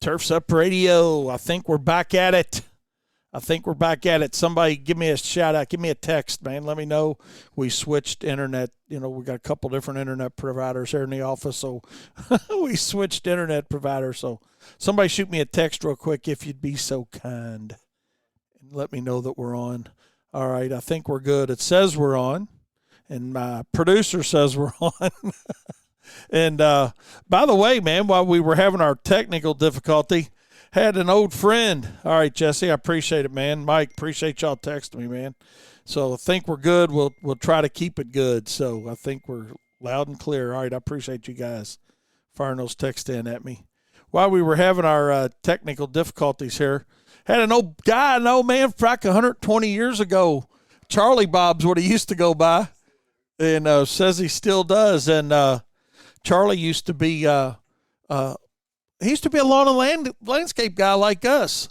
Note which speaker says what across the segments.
Speaker 1: Turf's Up Radio. I think we're back at it. Somebody give me a shout out. Give me a text, man. Let me know. We switched internet. You know, we got a couple different internet providers here in the office, so we switched internet providers. So somebody shoot me a text real quick if you'd be so kind. And let me know that we're on. All right, I think we're good. It says we're on, and my producer says we're on. And by the way, man, while we were having our technical difficulty, had an old friend. All right, Jesse, I appreciate it, man. Mike, appreciate y'all texting me, man. So I think we're good. We'll try to keep it good. So I think we're loud and clear. All right, I appreciate you guys firing those texts in at me. While we were having our technical difficulties here, had an old man back 120 years ago. Charlie Bob's what he used to go by, and says he still does. And Charlie used to be a lawn and landscape guy like us.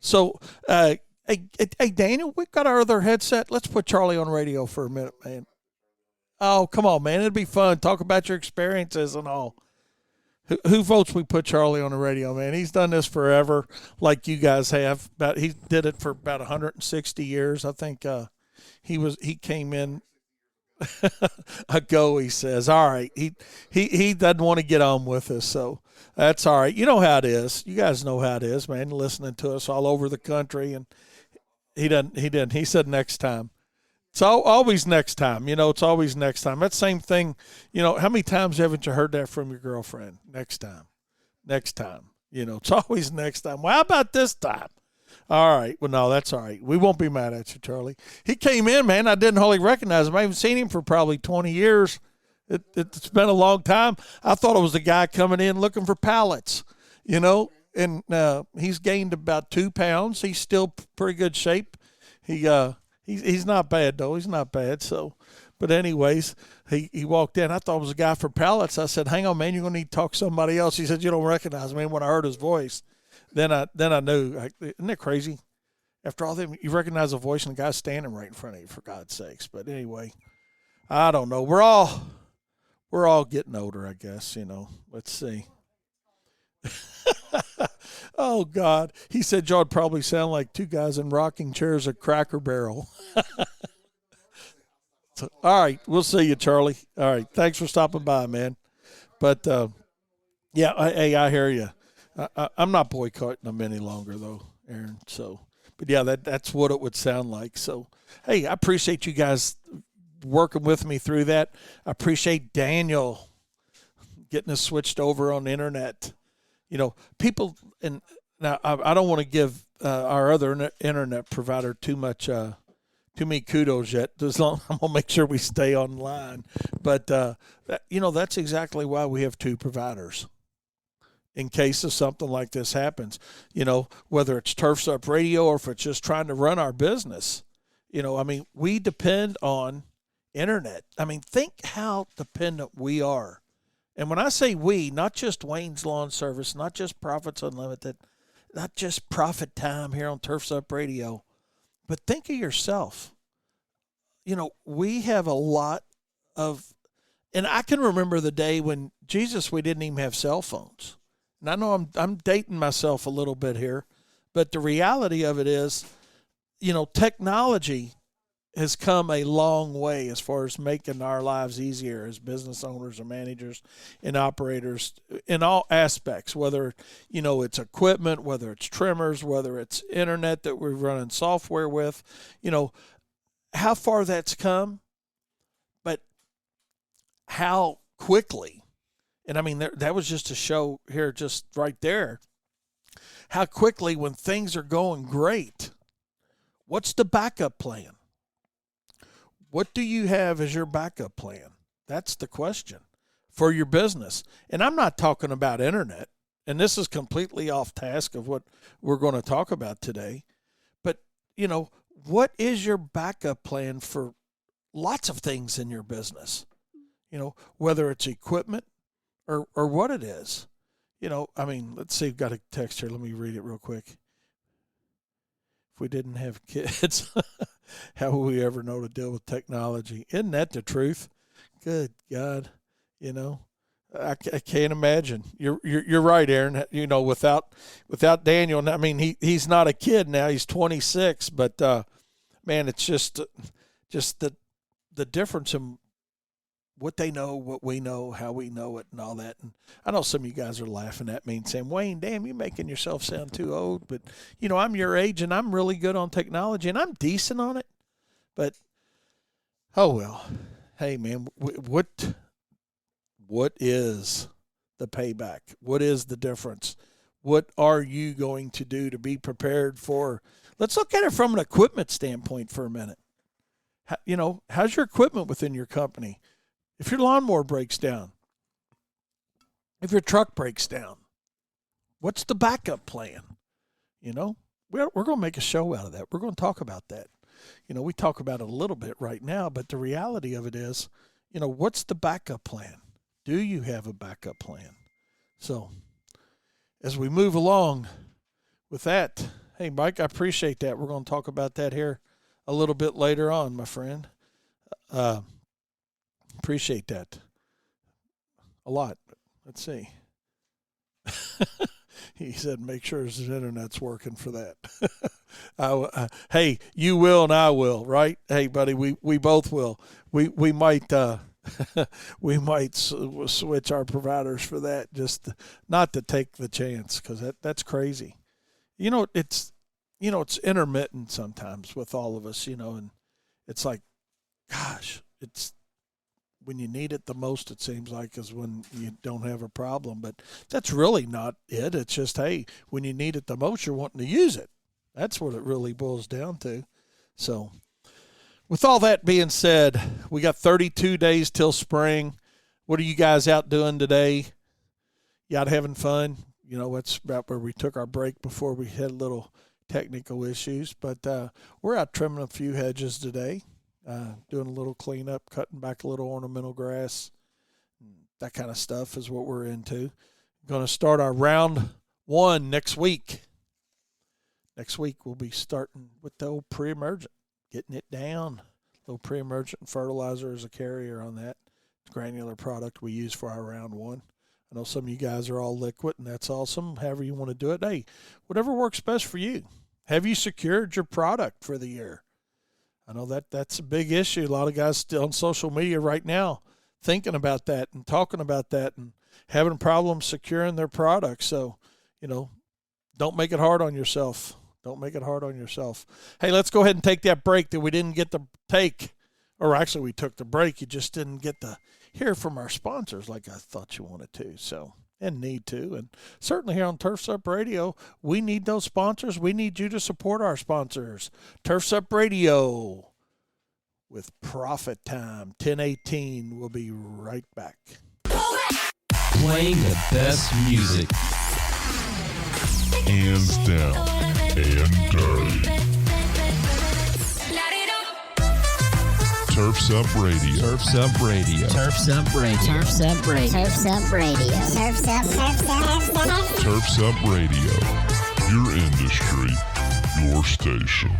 Speaker 1: So, hey, Daniel, we've got our other headset. Let's put Charlie on radio for a minute, man. Oh, come on, man. It'd be fun. Talk about your experiences and all. Who votes we put Charlie on the radio, man? He's done this forever, like you guys have. He did it for about 160 years. I think he came in ago, he says. All right. He doesn't want to get on with us, so that's all right. You know how it is. You guys know how it is, man, listening to us all over the country. And he didn't. He said next time. It's always next time. You know, it's always next time. That same thing, you know, how many times haven't you heard that from your girlfriend? Next time. Next time. You know, it's always next time. Well, how about this time? All right. Well, no, that's all right. We won't be mad at you, Charlie. He came in, man. I didn't wholly recognize him. I haven't seen him for probably 20 years. It's been a long time. I thought it was the guy coming in looking for pallets, you know, and he's gained about 2 pounds. He's still pretty good shape. He's not bad, though. He's not bad. So, but anyways, he walked in. I thought it was a guy for pallets. I said, hang on, man, you're going to need to talk to somebody else. He said, you don't recognize me. When I heard his voice, then I knew. Isn't that crazy? After all that, you recognize a voice and the guy's standing right in front of you, for God's sakes. But anyway, I don't know. We're all getting older, I guess, you know. Let's see. Oh, God. He said y'all would probably sound like two guys in rocking chairs at Cracker Barrel. So, all right. We'll see you, Charlie. All right. Thanks for stopping by, man. But, yeah, I hear you. I'm not boycotting them any longer, though, Aaron. So, but, yeah, that's what it would sound like. So, hey, I appreciate you guys working with me through that. I appreciate Daniel getting us switched over on the internet. You know, people, and now I don't want to give our other internet provider too many kudos yet. I'm going to make sure we stay online. But, you know, that's exactly why we have 2 providers. In case of something like this happens, you know, whether it's Turf's Up Radio or if it's just trying to run our business, you know, I mean, we depend on internet. I mean, think how dependent we are. And when I say we, not just Wayne's Lawn Service, not just Profits Unlimited, not just Profit Time here on Turf's Up Radio, but think of yourself. You know, we have a lot of, and I can remember the day when we didn't even have cell phones. And I know I'm dating myself a little bit here, but the reality of it is, you know, technology has come a long way as far as making our lives easier as business owners and managers and operators in all aspects, whether, you know, it's equipment, whether it's trimmers, whether it's internet that we're running software with, you know, how far that's come, but how quickly. And I mean, that was just a show here, just right there, how quickly when things are going great, what's the backup plan? What do you have as your backup plan? That's the question for your business. And I'm not talking about internet, and this is completely off task of what we're going to talk about today. But, you know, what is your backup plan for lots of things in your business? You know, whether it's equipment or what it is. You know, I mean, let's see, I've got a text here. Let me read it real quick. If we didn't have kids, how will we ever know to deal with technology? Isn't that the truth? Good God, you know. I can't imagine. You're right, Aaron. You know, without Daniel, I mean, he's not a kid now. He's 26, but man, it's just the difference in what they know, what we know, how we know it, and all that. And I know some of you guys are laughing at me and saying, Wayne, damn, you're making yourself sound too old. But, you know, I'm your age, and I'm really good on technology, and I'm decent on it. But, oh, well. Hey, man, what is the payback? What is the difference? What are you going to do to be prepared for? Let's look at it from an equipment standpoint for a minute. You know, how's your equipment within your company? If your lawnmower breaks down, if your truck breaks down, what's the backup plan? You know, we're going to make a show out of that. We're going to talk about that. You know, we talk about it a little bit right now, but the reality of it is, you know, what's the backup plan? Do you have a backup plan? So as we move along with that, hey, Mike, I appreciate that. We're going to talk about that here a little bit later on, my friend. Appreciate that a lot. Let's see. He said, make sure his internet's working for that. Hey, you will and I will, right? Hey, buddy, we both will. We might we might switch our providers for that, just not to take the chance, because that's crazy. You know, it's intermittent sometimes with all of us, you know, and it's like, gosh, it's when you need it the most, it seems like, is when you don't have a problem. But that's really not it. It's just, hey, when you need it the most, you're wanting to use it. That's what it really boils down to. So with all that being said, we got 32 days till spring. What are you guys out doing today? You out having fun? You know, that's about where we took our break before we had little technical issues. But we're out trimming a few hedges today. Doing a little cleanup, cutting back a little ornamental grass. That kind of stuff is what we're into. Going to start our round 1 next week. Next week we'll be starting with the old pre-emergent, getting it down. A little pre-emergent fertilizer as a carrier on that. Granular product we use for our round 1. I know some of you guys are all liquid, and that's awesome. However you want to do it. Hey, whatever works best for you. Have you secured your product for the year? I know that's a big issue. A lot of guys still on social media right now thinking about that and talking about that and having problems securing their products. So, you know, don't make it hard on yourself. Don't make it hard on yourself. Hey, let's go ahead and take that break that we didn't get to take. Or actually, we took the break. You just didn't get to hear from our sponsors like I thought you wanted to. So, and need to. And certainly here on Turf's Up Radio, we need those sponsors. We need you to support our sponsors. Turf's Up Radio with Profit Time, 10:18. We'll be right back.
Speaker 2: Playing the best music.
Speaker 3: Hands down and dirty. Turf's Up Radio.
Speaker 2: Turf's Up Radio.
Speaker 4: Turf's Up Radio. Turf's Up Radio. Turf's Up Radio. Turf's Up.
Speaker 3: Turf's Up Radio. Your industry, your station.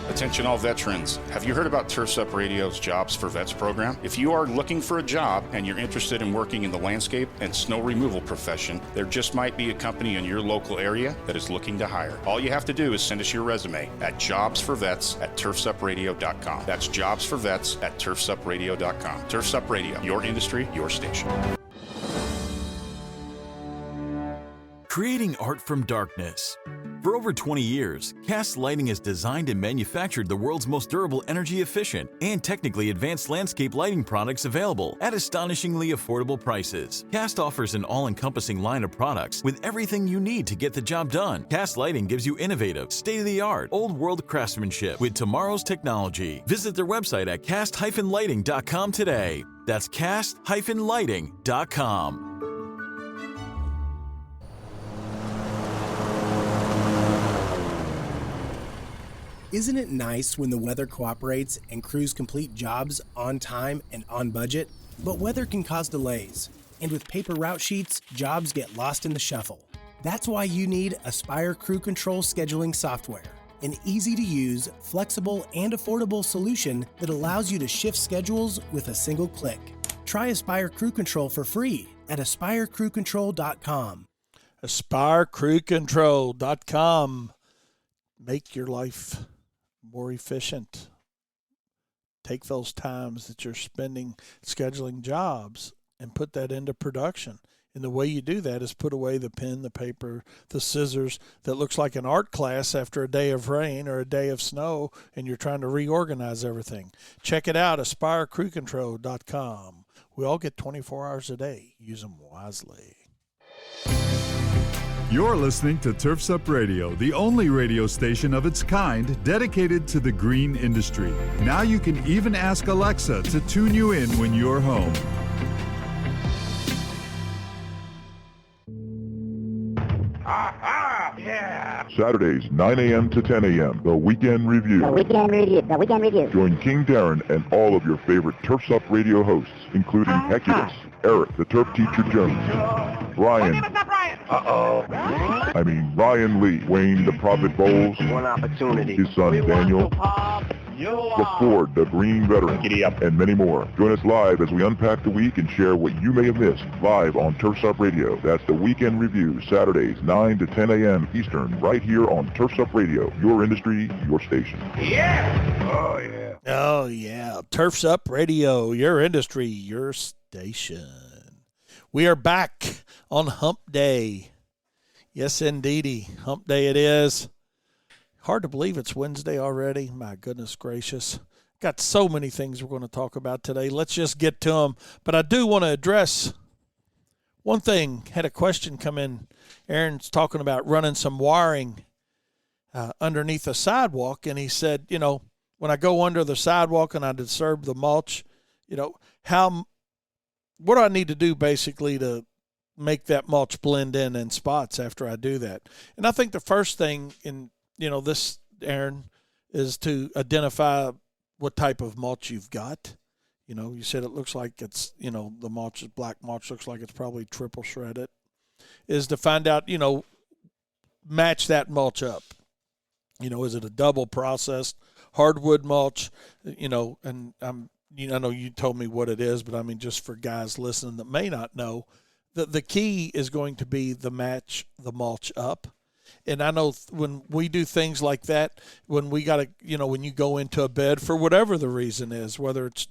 Speaker 5: Attention all veterans. Have you heard about Turf's Up Radio's Jobs for Vets program? If you are looking for a job and you're interested in working in the landscape and snow removal profession, there just might be a company in your local area that is looking to hire. All you have to do is send us your resume at jobsforvets@turfsupradio.com. That's jobsforvets@turfsupradio.com. Turf's Up Radio, your industry, your station.
Speaker 6: Creating art from darkness. For over 20 years, Cast Lighting has designed and manufactured the world's most durable, energy-efficient, and technically advanced landscape lighting products available at astonishingly affordable prices. Cast offers an all-encompassing line of products with everything you need to get the job done. Cast Lighting gives you innovative, state-of-the-art, old-world craftsmanship with tomorrow's technology. Visit their website at cast-lighting.com today. That's cast-lighting.com.
Speaker 7: Isn't it nice when the weather cooperates and crews complete jobs on time and on budget? But weather can cause delays, and with paper route sheets, jobs get lost in the shuffle. That's why you need Aspire Crew Control Scheduling Software, an easy-to-use, flexible, and affordable solution that allows you to shift schedules with a single click. Try Aspire Crew Control for free at aspirecrewcontrol.com.
Speaker 1: AspireCrewControl.com. Make your life more efficient. Take those times that you're spending scheduling jobs and put that into production. And the way you do that is put away the pen, the paper, the scissors that looks like an art class after a day of rain or a day of snow, and you're trying to reorganize everything. Check it out, AspireCrewControl.com. We all get 24 hours a day. Use them wisely.
Speaker 8: You're listening to Turf's Up Radio, the only radio station of its kind dedicated to the green industry. Now you can even ask Alexa to tune you in when you're home.
Speaker 3: Saturdays, 9 a.m. to 10 a.m., The Weekend Review.
Speaker 4: The Weekend Review.
Speaker 3: Join King Darren and all of your favorite Turf's Up Radio hosts, including Heculus, Eric, the Turf Teacher Jones, Brian. Ryan Lee, Wayne, the Prophet Bowles,
Speaker 9: One opportunity.
Speaker 3: his son Daniel, LaFord, the Green Veteran,
Speaker 9: Giddy up.
Speaker 3: and many more. Join us live as we unpack the week and share what you may have missed live on Turf's Up Radio. That's the Weekend Review, Saturdays, 9 to 10 a.m. Eastern, right here on Turf's Up Radio, your industry, your station.
Speaker 9: Yeah! Oh, yeah.
Speaker 1: Oh, yeah. Turf's Up Radio, your industry, your station. We are back on Hump Day. Yes, indeedy. Hump Day it is. Hard to believe it's Wednesday already. My goodness gracious. Got so many things we're going to talk about today. Let's just get to them. But I do want to address one thing. Had a question come in. Aaron's talking about running some wiring underneath a sidewalk. And he said, when I go under the sidewalk and I disturb the mulch, what do I need to do basically to make that mulch blend in spots after I do that? And I think the first thing this, Aaron, is to identify what type of mulch you've got. You said it looks like it's, the mulch is black mulch, looks like it's probably triple shredded. Is to find out, match that mulch up. Is it a double processed hardwood mulch? And I know you told me what it is, but just for guys listening that may not know, the key is going to be the match the mulch up. And I know when we do things like that, when we got to, when you go into a bed for whatever the reason is, whether it's,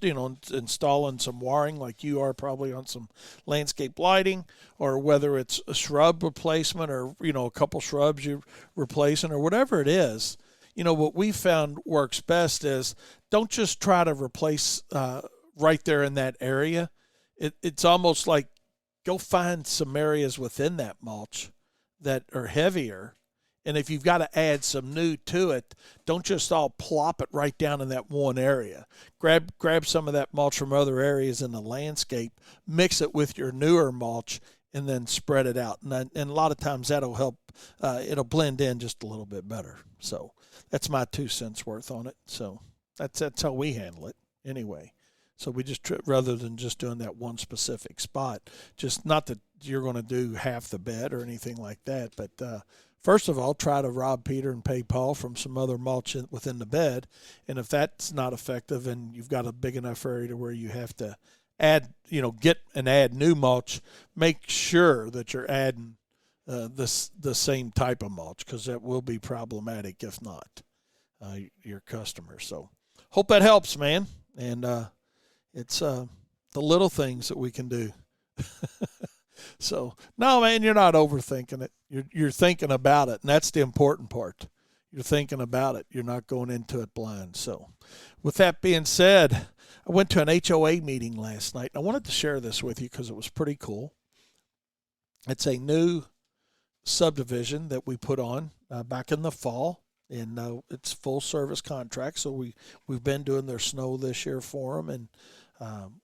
Speaker 1: installing some wiring like you are probably on some landscape lighting, or whether it's a shrub replacement or, a couple shrubs you're replacing or whatever it is, what we found works best is don't just try to replace right there in that area. It's almost like go find some areas within that mulch that are heavier, and if you've got to add some new to it, don't just all plop it right down in that one area. Grab some of that mulch from other areas in the landscape, mix it with your newer mulch, and then spread it out. And a lot of times that'll help. It'll blend in just a little bit better. So that's my 2 cents worth on it. So that's how we handle it anyway. So we just, rather than just doing that one specific spot, just not that you're going to do half the bed or anything like that, but first of all, try to rob Peter and pay Paul from some other mulch within the bed. And if that's not effective and you've got a big enough area to where you have to add, get and add new mulch, make sure that you're adding the same type of mulch, because that will be problematic if not your customer. So hope that helps, man. And it's the little things that we can do. So, no, man, you're not overthinking it. You're thinking about it, and that's the important part. You're thinking about it. You're not going into it blind. So, with that being said, I went to an HOA meeting last night, and I wanted to share this with you because it was pretty cool. It's a new subdivision that we put on back in the fall, and it's full service contract. So we've been doing their snow this year for them, and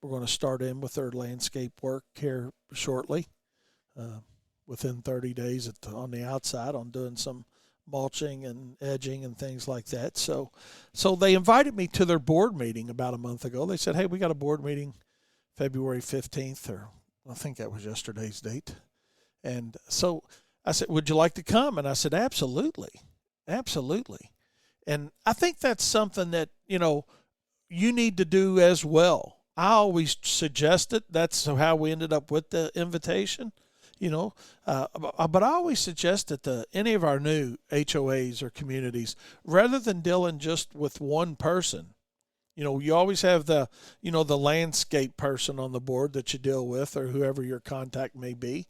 Speaker 1: we're going to start in with their landscape work here shortly, within 30 days on the outside, on doing some mulching and edging and things like that. So they invited me to their board meeting about a month ago. They said, hey, we got a board meeting February 15th, or I think that was yesterday's date. And so I said, would you like to come? And I said, absolutely. Absolutely. And I think that's something that, you need to do as well. I always suggest it. That's how we ended up with the invitation, But I always suggest that any of our new HOAs or communities, rather than dealing just with one person, you always have the landscape person on the board that you deal with or whoever your contact may be.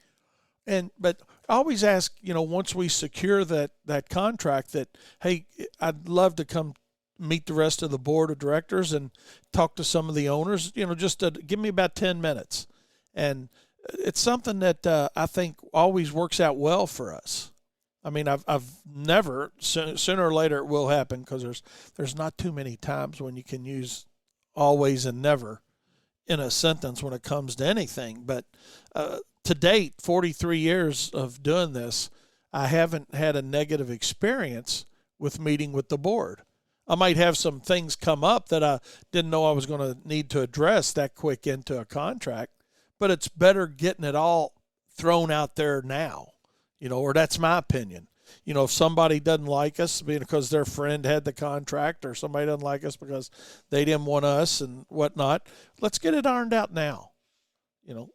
Speaker 1: But I always ask, once we secure that contract that, hey, I'd love to come meet the rest of the board of directors and talk to some of the owners, just to give me about 10 minutes. And it's something that I think always works out well for us. I mean, I've never, sooner or later it will happen, because there's not too many times when you can use always and never in a sentence when it comes to anything. But to date, 43 years of doing this, I haven't had a negative experience with meeting with the board. I might have some things come up that I didn't know I was going to need to address that quick into a contract, but it's better getting it all thrown out there now. Or that's my opinion. If somebody doesn't like us because their friend had the contract, or somebody doesn't like us because they didn't want us and whatnot, let's get it ironed out now.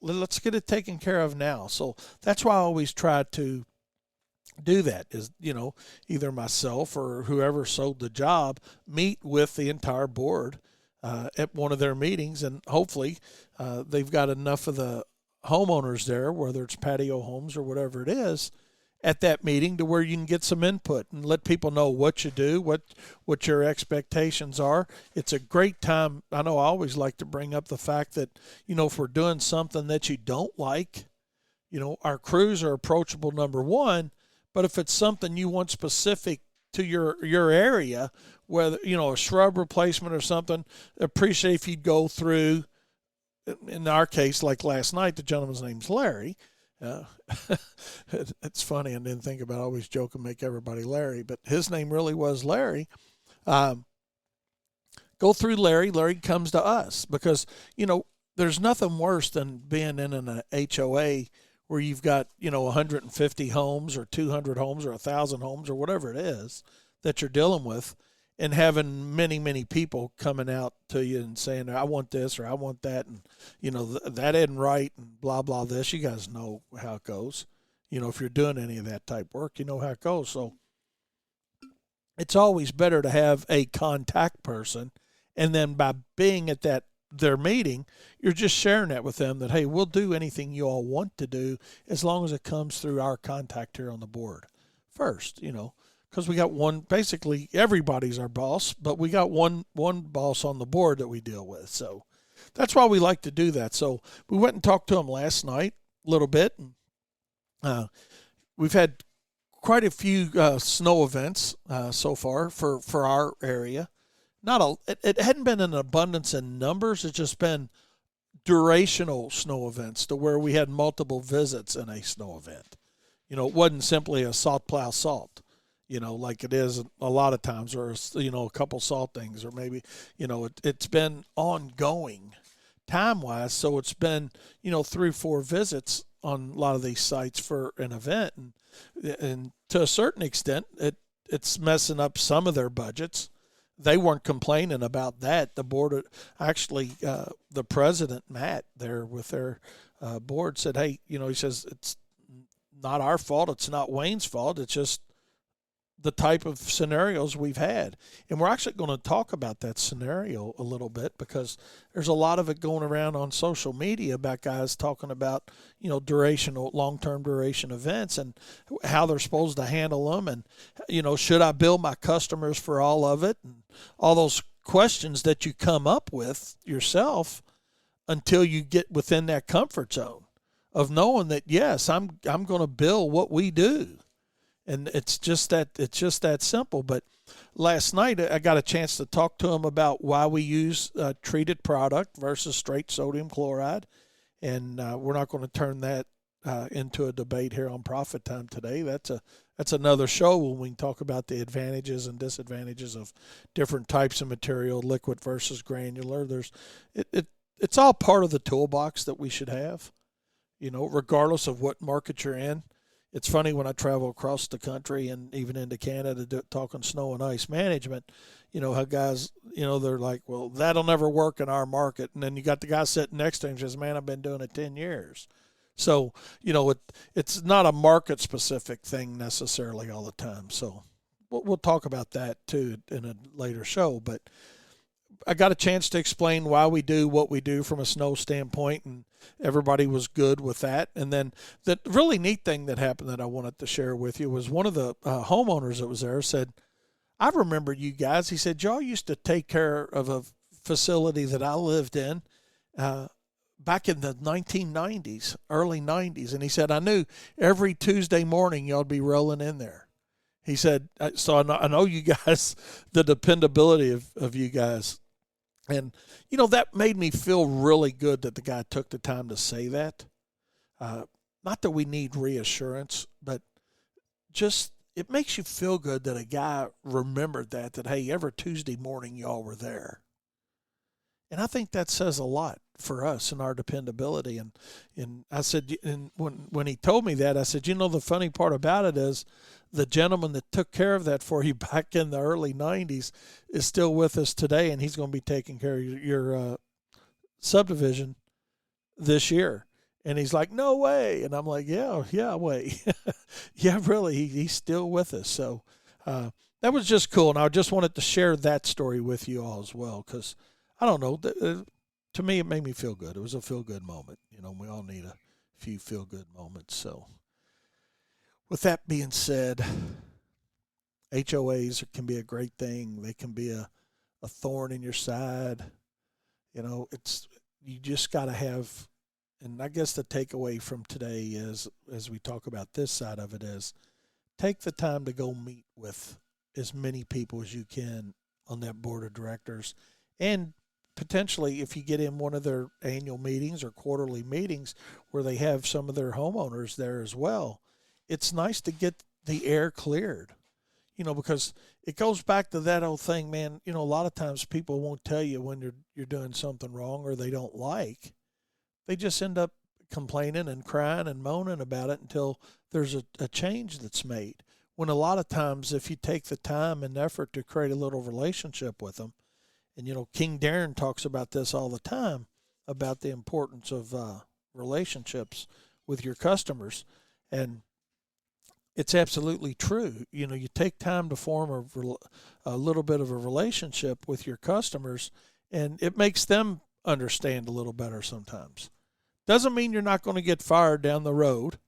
Speaker 1: Let's get it taken care of now. So that's why I always try to do that is, either myself or whoever sold the job, meet with the entire board at one of their meetings. And hopefully they've got enough of the homeowners there, whether it's patio homes or whatever it is, at that meeting to where you can get some input and let people know what you do, what your expectations are. It's a great time. I know I always like to bring up the fact that, if we're doing something that you don't like, our crews are approachable, number one, but if it's something you want specific to your area, whether, a shrub replacement or something, appreciate if you'd go through. In our case, like last night, the gentleman's name's Larry. It's funny. I didn't think about it. I always joke and make everybody Larry, but his name really was Larry. Go through Larry. Larry comes to us because, there's nothing worse than being in an HOA where you've got, 150 homes or 200 homes or 1,000 homes or whatever it is that you're dealing with, and having many, many people coming out to you and saying, I want this or I want that, and, that isn't right, and blah, blah, this. You guys know how it goes. If you're doing any of that type work, you know how it goes. So it's always better to have a contact person, and then by being at their meeting, you're just sharing that with them that, hey, we'll do anything you all want to do as long as it comes through our contact here on the board first, because we got one, basically everybody's our boss, but we got one boss on the board that we deal with. So that's why we like to do that. So we went and talked to him last night a little bit. And, we've had quite a few snow events so far for our area. It hadn't been an abundance in numbers. It's just been durational snow events to where we had multiple visits in a snow event. It wasn't simply a salt plow salt, like it is a lot of times, or, a couple salt things, or maybe, it's been ongoing time-wise. So it's been, 3 or 4 visits on a lot of these sites for an event. And to a certain extent, it's messing up some of their budgets. They weren't complaining about that. The board, actually, the president, Matt, there with their board said, hey, he says, it's not our fault. It's not Wayne's fault. It's just the type of scenarios we've had. And we're actually going to talk about that scenario a little bit, because there's a lot of it going around on social media about guys talking about, long-term duration events and how they're supposed to handle them. And, should I bill my customers for all of it? And all those questions that you come up with yourself until you get within that comfort zone of knowing that, yes, I'm going to bill what we do. And it's just that simple. But last night I got a chance to talk to him about why we use treated product versus straight sodium chloride. And we're not going to turn that into a debate here on Profit Time today. That's another show when we can talk about the advantages and disadvantages of different types of material, liquid versus granular. It's all part of the toolbox that we should have, regardless of what market you're in. It's funny when I travel across the country and even into Canada talking snow and ice management, how guys, they're like, well, that'll never work in our market. And then you got the guy sitting next to him and says, man, I've been doing it 10 years. So, it's not a market specific thing necessarily all the time. So we'll talk about that too in a later show. But I got a chance to explain why we do what we do from a snow standpoint, and everybody was good with that. And then the really neat thing that happened that I wanted to share with you was one of the homeowners that was there said, I remember you guys. He said, y'all used to take care of a facility that I lived in back in the 1990s, early 90s. And he said, I knew every Tuesday morning y'all would be rolling in there. He said, so I know you guys, the dependability of you guys. And, that made me feel really good that the guy took the time to say that. Not that we need reassurance, but just it makes you feel good that a guy remembered that, hey, every Tuesday morning y'all were there. And I think that says a lot for us and our dependability. And I said, and when he told me that, I said, the funny part about it is the gentleman that took care of that for you back in the early 90s is still with us today, and he's going to be taking care of your subdivision this year. And he's like, no way. And I'm like, yeah, way. Yeah, really, he's still with us. So that was just cool. And I just wanted to share that story with you all as well, because I don't know, to me, it made me feel good. It was a feel-good moment. We all need a few feel-good moments. So with that being said, HOAs can be a great thing. They can be a thorn in your side. You just got to have, and I guess the takeaway from today is, as we talk about this side of it, is take the time to go meet with as many people as you can on that board of directors. And potentially, if you get in one of their annual meetings or quarterly meetings where they have some of their homeowners there as well, it's nice to get the air cleared, because it goes back to that old thing, man. A lot of times people won't tell you when you're doing something wrong or they don't like. They just end up complaining and crying and moaning about it until there's a change that's made. When a lot of times, if you take the time and effort to create a little relationship with them, and, King Darren talks about this all the time, about the importance of relationships with your customers. And it's absolutely true. You take time to form a little bit of a relationship with your customers, and it makes them understand a little better sometimes. Doesn't mean you're not going to get fired down the road.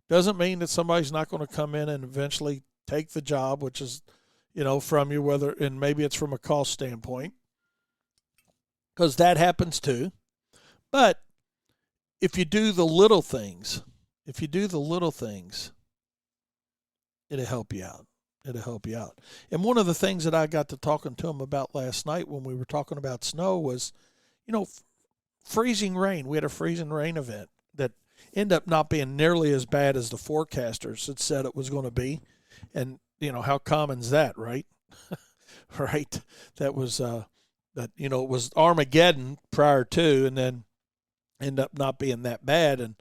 Speaker 1: Doesn't mean that somebody's not going to come in and eventually take the job, which is, from you, and maybe it's from a cost standpoint, because that happens too. But if you do the little things, it'll help you out. And one of the things that I got to talking to him about last night when we were talking about snow was, freezing rain. We had a freezing rain event that ended up not being nearly as bad as the forecasters had said it was going to be. And, how common is that, right? Right. That was, it was Armageddon prior to, and then end up not being that bad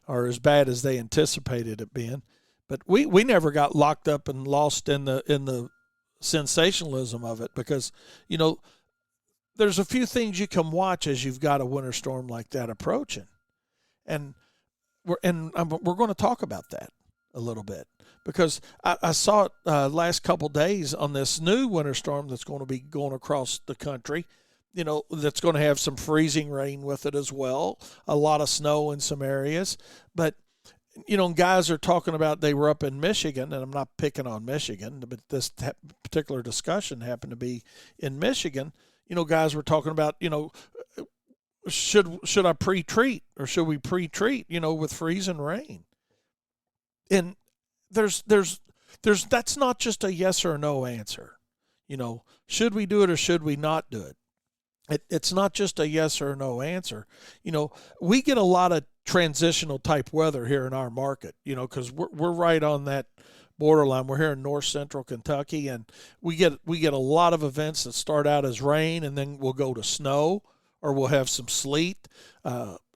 Speaker 1: or as bad as they anticipated it being. But we never got locked up and lost in the sensationalism of it, because, there's a few things you can watch as you've got a winter storm like that approaching. And we're going to talk about that a little bit, because I saw it last couple days on this new winter storm that's going to be going across the country, that's going to have some freezing rain with it as well, a lot of snow in some areas. But, guys are talking about, they were up in Michigan, and I'm not picking on Michigan, but this particular discussion happened to be in Michigan. Guys were talking about, should I pre-treat, or should we pre-treat, with freezing rain? And there's that's not just a yes or no answer. Should we do it or should we not do it? It's not just a yes or no answer. We get a lot of transitional type weather here in our market, because we're right on that borderline. We're here in north central Kentucky, and we get a lot of events that start out as rain, and then we'll go to snow, or we'll have some sleet.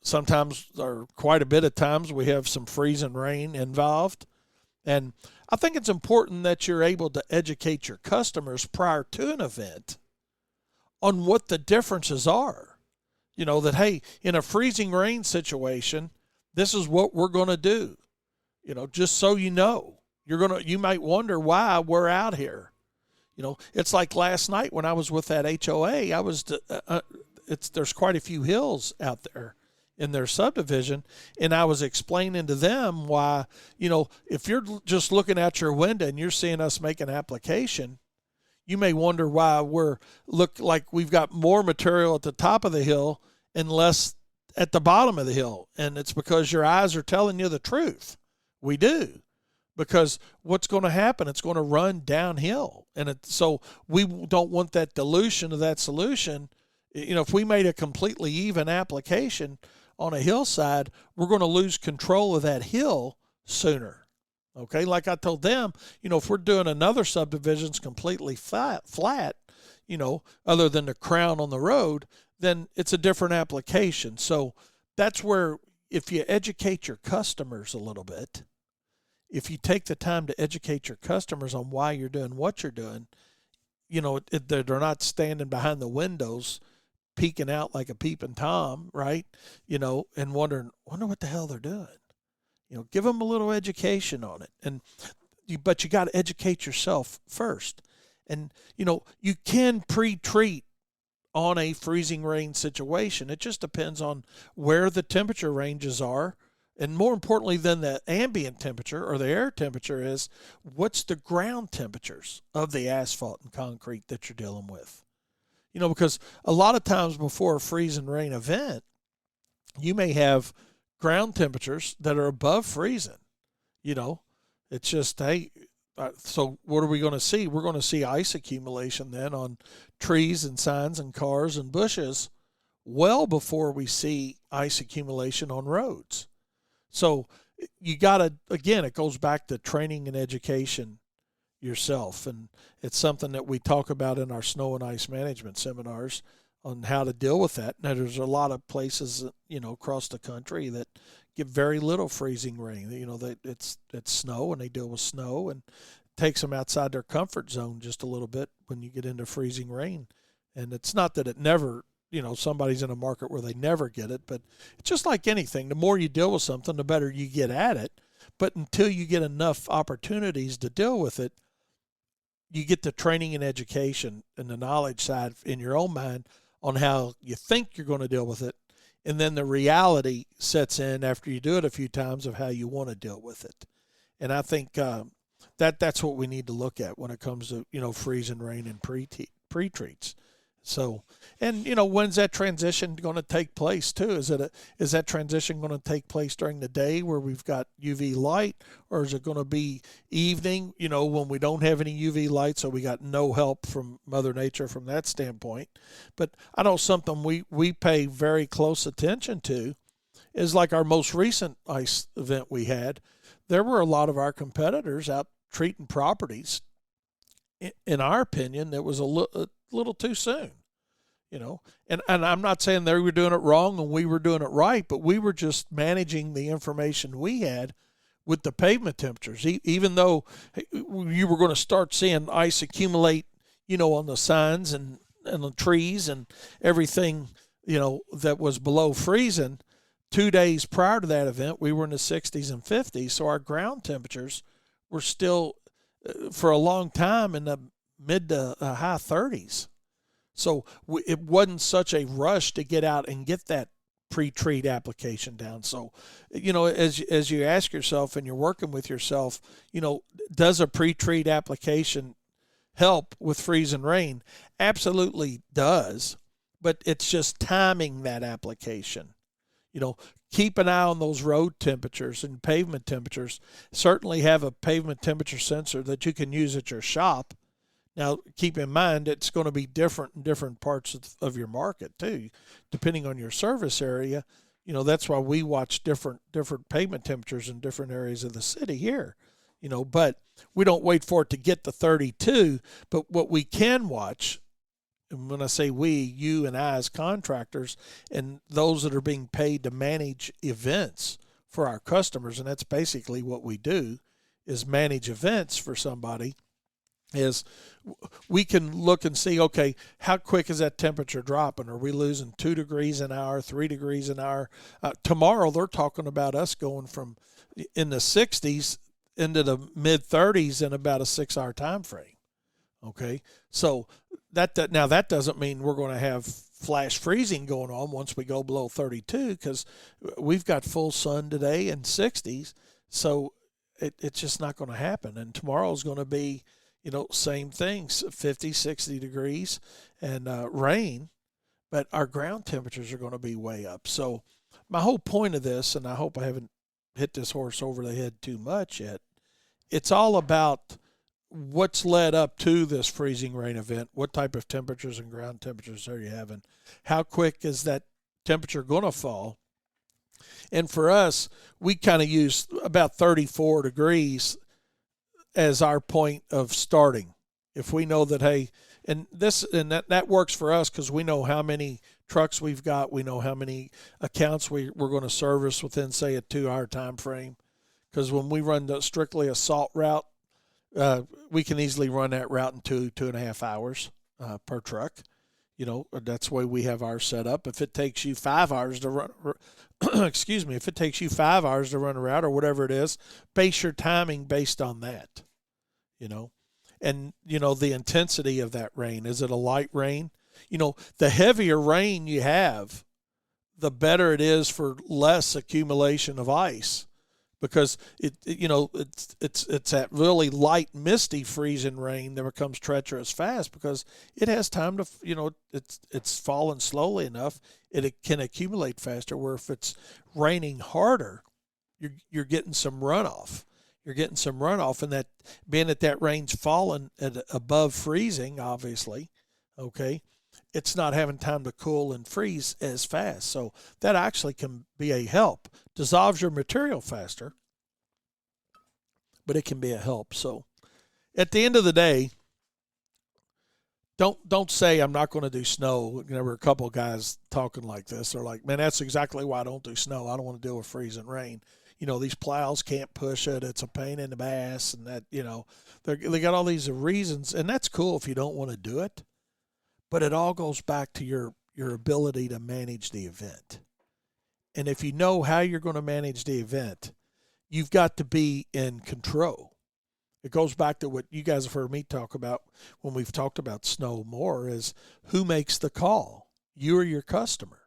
Speaker 1: Sometimes, or quite a bit of times, we have some freezing rain involved. And I think it's important that you're able to educate your customers prior to an event on what the differences are. You know, that, hey, in a freezing rain situation, this is what we're going to do. You know, just so you know, you might wonder why we're out here. You know, it's like last night when I was with that HOA, there's quite a few hills out there in their subdivision, and I was explaining to them why, you know, if you're just looking out your window and you're seeing us make an application, you may wonder why look like we've got more material at the top of the hill and less at the bottom of the hill. And it's because your eyes are telling you the truth. We do. Because what's going to happen, it's going to run downhill. And so we don't want that dilution of that solution. You know, if we made a completely even application on a hillside, we're going to lose control of that hill sooner. Okay, like I told them, you know, if we're doing another subdivision's completely flat, you know, other than the crown on the road, then it's a different application. So that's where, if you educate your customers a little bit, if you take the time to educate your customers on why you're doing what you're doing, you know, they're not standing behind the windows peeking out like a peeping Tom, right? You know, and wonder what the hell they're doing. You know, give them a little education on it. But you got to educate yourself first. And, you know, you can pre-treat on a freezing rain situation. It just depends on where the temperature ranges are. And more importantly than the ambient temperature or the air temperature is, what's the ground temperatures of the asphalt and concrete that you're dealing with? You know, because a lot of times before a freezing rain event, you may have ground temperatures that are above freezing. You know, it's just, hey, so what are we going to see? We're going to see ice accumulation then on trees and signs and cars and bushes well before we see ice accumulation on roads. So you got to, again, it goes back to training and education yourself. And it's something that we talk about in our snow and ice management seminars on how to deal with that. Now, there's a lot of places, you know, across the country that get very little freezing rain. You know, it's snow and they deal with snow, and it takes them outside their comfort zone just a little bit when you get into freezing rain. And it's not that it never, you know, somebody's in a market where they never get it, but it's just like anything. The more you deal with something, the better you get at it. But until you get enough opportunities to deal with it, you get the training and education and the knowledge side in your own mind on how you think you're going to deal with it. And then the reality sets in after you do it a few times of how you want to deal with it. And I think that's what we need to look at when it comes to, you know, freezing rain and pre-treats. So, and, you know, when's that transition going to take place too? Is that transition going to take place during the day where we've got UV light, or is it going to be evening, you know, when we don't have any UV light, so we got no help from Mother Nature from that standpoint? But I know something we pay very close attention to is like our most recent ice event we had. There were a lot of our competitors out treating properties, in our opinion, that was a little too soon, you know, and I'm not saying they were doing it wrong and we were doing it right, but we were just managing the information we had with the pavement temperatures. Even though you were going to start seeing ice accumulate, you know, on the signs and the trees and everything, you know, that was below freezing, 2 days prior to that event, we were in the 60s and 50s. So our ground temperatures were still, for a long time, in the mid to high 30s. So it wasn't such a rush to get out and get that pre-treat application down. So, you know, as you ask yourself and you're working with yourself, you know, does a pre-treat application help with freeze and rain? Absolutely does, but it's just timing that application. You know, keep an eye on those road temperatures and pavement temperatures. Certainly have a pavement temperature sensor that you can use at your shop. Now, keep in mind, it's going to be different in different parts of your market, too, depending on your service area. You know, that's why we watch different pavement temperatures in different areas of the city here, you know, but we don't wait for it to get to 32. But what we can watch, and when I say we, you and I as contractors and those that are being paid to manage events for our customers, and that's basically what we do, is manage events for somebody is we can look and see, okay, how quick is that temperature dropping? Are we losing 2 degrees an hour, 3 degrees an hour? Tomorrow they're talking about us going from in the 60s into the mid-30s in about a 6-hour time frame. Okay, so that doesn't mean we're going to have flash freezing going on once we go below 32, because we've got full sun today and 60s, so it's just not going to happen. And tomorrow's going to be, same things, 50, 60 degrees and rain, but our ground temperatures are going to be way up. So my whole point of this, and I hope I haven't hit this horse over the head too much yet, it's all about what's led up to this freezing rain event. What type of temperatures and ground temperatures are you having? How quick is that temperature going to fall? And for us, we kind of use about 34 degrees as our point of starting. If we know that, hey, and that works for us because we know how many trucks we've got. We know how many accounts we're going to service within, say, a 2-hour time frame. Because when we run strictly a salt route, we can easily run that route in 2.5 hours per truck. That's the way we have ours set up. If it takes you 5 hours to run, if it takes you 5 hours to run a route or whatever it is, base your timing based on that. And the intensity of that rain. Is it a light rain? The heavier rain you have, the better it is for less accumulation of ice. Because it's that really light, misty freezing rain that becomes treacherous fast because it has time to, it's falling slowly enough, it can accumulate faster. Where if it's raining harder, you're getting some runoff. You're getting some runoff, and that being that rain's falling at above freezing, obviously, okay, it's not having time to cool and freeze as fast. So that actually can be a help. Dissolves your material faster, but it can be a help. So at the end of the day, don't say I'm not going to do snow. There were a couple of guys talking like this. They're like, man, that's exactly why I don't do snow. I don't want to deal with freezing rain. These plows can't push it. It's a pain in the ass, and that, they got all these reasons, and that's cool if you don't want to do it. But it all goes back to your ability to manage the event. And if you know how you're going to manage the event, you've got to be in control. It goes back to what you guys have heard me talk about when we've talked about snow more, is who makes the call, you or your customer.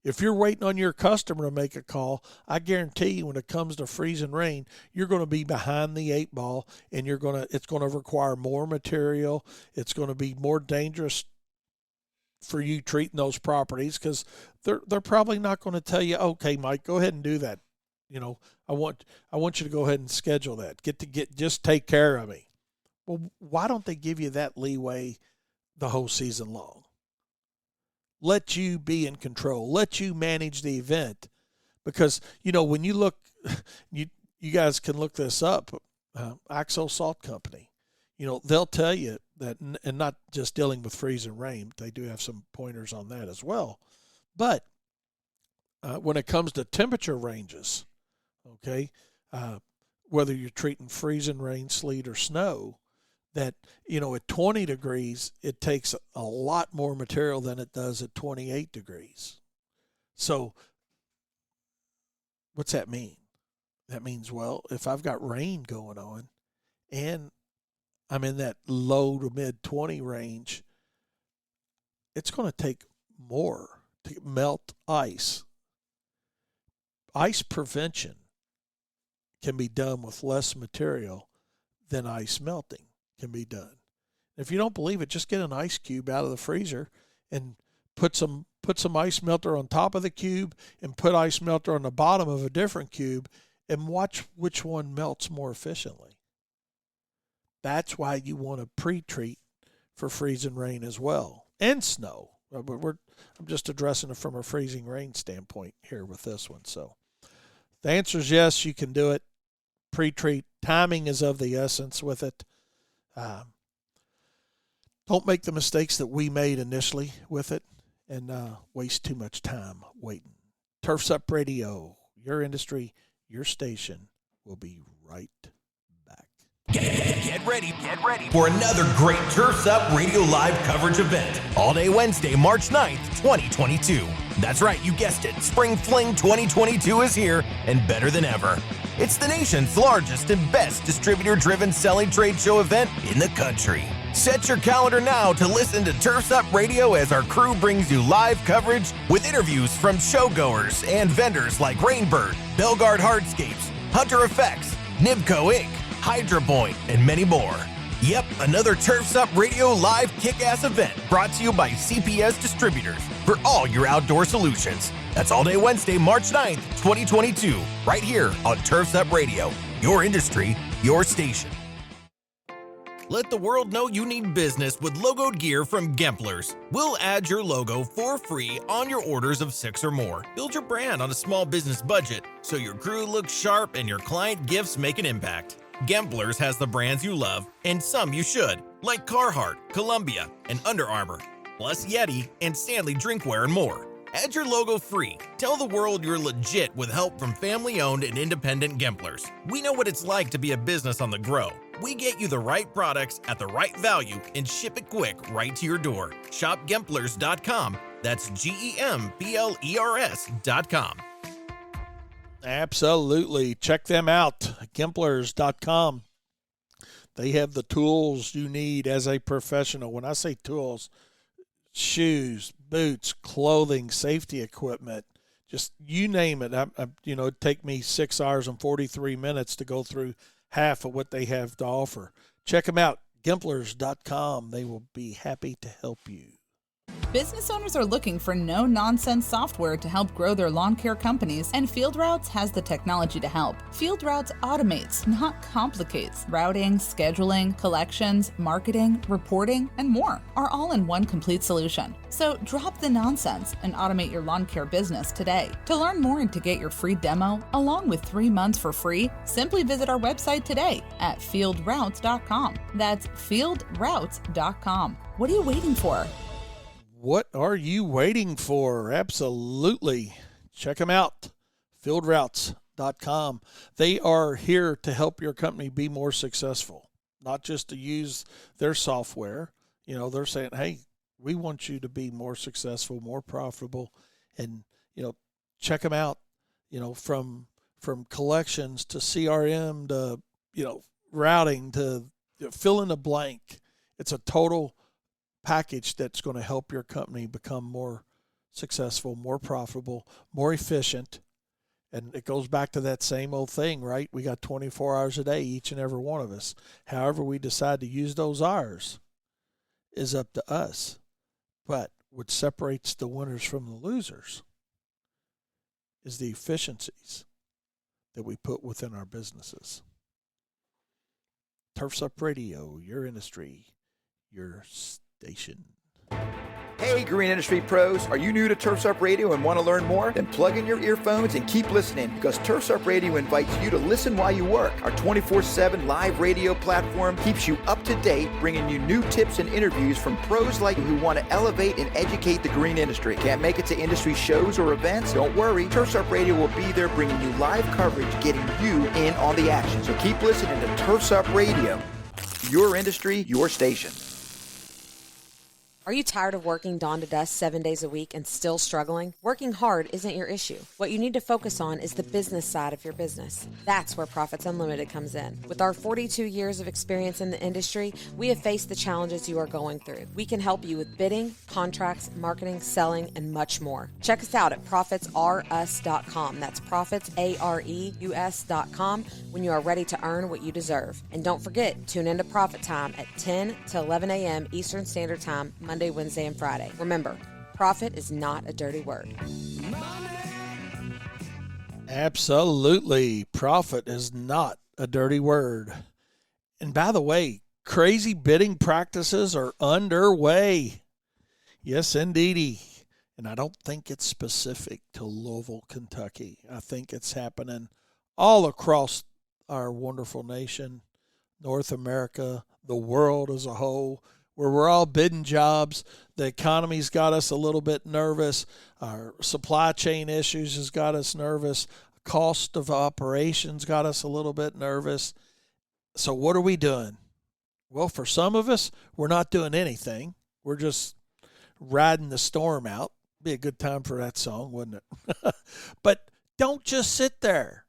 Speaker 1: If you're waiting on your customer to make a call, I guarantee you when it comes to freezing rain, you're going to be behind the 8 ball, and it's going to require more material. It's going to be more dangerous for you treating those properties because they're probably not going to tell you, okay, Mike, go ahead and do that. I want you to go ahead and schedule that. Just take care of me. Well, why don't they give you that leeway the whole season long? Let you be in control. Let you manage the event, because when you look, you guys can look this up. Axo Salt Company, they'll tell you that, and not just dealing with freezing rain. They do have some pointers on that as well. But when it comes to temperature ranges, okay, whether you're treating freezing rain, sleet, or snow, that, at 20 degrees, it takes a lot more material than it does at 28 degrees. So what's that mean? That means, well, if I've got rain going on and I'm in that low to mid 20 range, it's going to take more to melt ice. Ice prevention can be done with less material than ice melting can be done. If you don't believe it, just get an ice cube out of the freezer and put some ice melter on top of the cube and put ice melter on the bottom of a different cube and watch which one melts more efficiently. That's why you want to pre-treat for freezing rain as well, and snow. But I'm just addressing it from a freezing rain standpoint here with this one. So the answer is yes, you can do it. Pre-treat. Timing is of the essence with it. Don't make the mistakes that we made initially with it and waste too much time waiting. Turfs Up Radio, your industry, your station. We'll be right back.
Speaker 10: Get ready for another great Turfs Up Radio Live coverage event. All day Wednesday, March 9th, 2022. That's right, you guessed it. Spring Fling 2022 is here and better than ever. It's the nation's largest and best distributor-driven selling trade show event in the country. Set your calendar now to listen to Turfs Up Radio as our crew brings you live coverage with interviews from showgoers and vendors like Rainbird, Belgard Hardscapes, Hunter Effects, Nibco Inc., Hydra Point, and many more. Yep, another Turfs Up Radio live kick-ass event brought to you by CPS Distributors for all your outdoor solutions. That's all day Wednesday, March 9th, 2022, right here on Turfs Up Radio. Your industry, your station. Let the world know you need business with logoed gear from Gemplers. We'll add your logo for free on your orders of 6 or more. Build your brand on a small business budget so your crew looks sharp and your client gifts make an impact. Gemplers has the brands you love and some you should, like Carhartt, Columbia, and Under Armour, plus Yeti and Stanley Drinkware and more. Add your logo free. Tell the world you're legit with help from family-owned and independent Gemplers. We know what it's like to be a business on the grow. We get you the right products at the right value and ship it quick right to your door. Shop Gemplers.com. That's Gemplers.com.
Speaker 1: Absolutely. Check them out, Gemplers.com. They have the tools you need as a professional. When I say tools, shoes, boots, clothing, safety equipment, just you name it. It'd take me 6 hours and 43 minutes to go through half of what they have to offer. Check them out, Gemplers.com. They will be happy to help you.
Speaker 11: Business owners are looking for no-nonsense software to help grow their lawn care companies, and Field Routes has the technology to help. Field Routes automates, not complicates. Routing, scheduling, collections, marketing, reporting, and more are all in one complete solution. So drop the nonsense and automate your lawn care business today. To learn more and to get your free demo, along with 3 months for free, simply visit our website today at fieldroutes.com. That's fieldroutes.com. What are you waiting for?
Speaker 1: What are you waiting for? Absolutely. Check them out, fieldroutes.com. They are here to help your company be more successful, not just to use their software. They're saying, hey, we want you to be more successful, more profitable, and, check them out, from collections to CRM to, routing to fill in the blank. It's a total package that's going to help your company become more successful, more profitable, more efficient. And it goes back to that same old thing, right? We got 24 hours a day, each and every one of us. However we decide to use those hours is up to us. But what separates the winners from the losers is the efficiencies that we put within our businesses. Turfs Up Radio, your industry, your station.
Speaker 12: Hey, Green Industry Pros, are you new to Turfs Up Radio and want to learn more? Then plug in your earphones and keep listening, because Turfs Up Radio invites you to listen while you work. Our 24/7 live radio platform keeps you up to date, bringing you new tips and interviews from pros like you who want to elevate and educate the green industry. Can't make it to industry shows or events? Don't worry, Turfs Up Radio will be there bringing you live coverage, getting you in on the action. So keep listening to Turfs Up Radio, your industry, your station.
Speaker 13: Are you tired of working dawn to dusk 7 days a week and still struggling? Working hard isn't your issue. What you need to focus on is the business side of your business. That's where Profits Unlimited comes in. With our 42 years of experience in the industry, we have faced the challenges you are going through. We can help you with bidding, contracts, marketing, selling, and much more. Check us out at profitsrus.com. That's profitsareus.com when you are ready to earn what you deserve. And don't forget, tune into Profit Time at 10 to 11 a.m. Eastern Standard Time, Monday, Wednesday, and Friday. Remember, profit is not a dirty word.
Speaker 1: Absolutely. Profit is not a dirty word. And by the way, crazy bidding practices are underway. Yes, indeedy. And I don't think it's specific to Louisville, Kentucky. I think it's happening all across our wonderful nation, North America, the world as a whole, where we're all bidding jobs. The economy's got us a little bit nervous. Our supply chain issues has got us nervous. Cost of operations got us a little bit nervous. So what are we doing? Well, for some of us, we're not doing anything. We're just riding the storm out. Be a good time for that song, wouldn't it? But don't just sit there.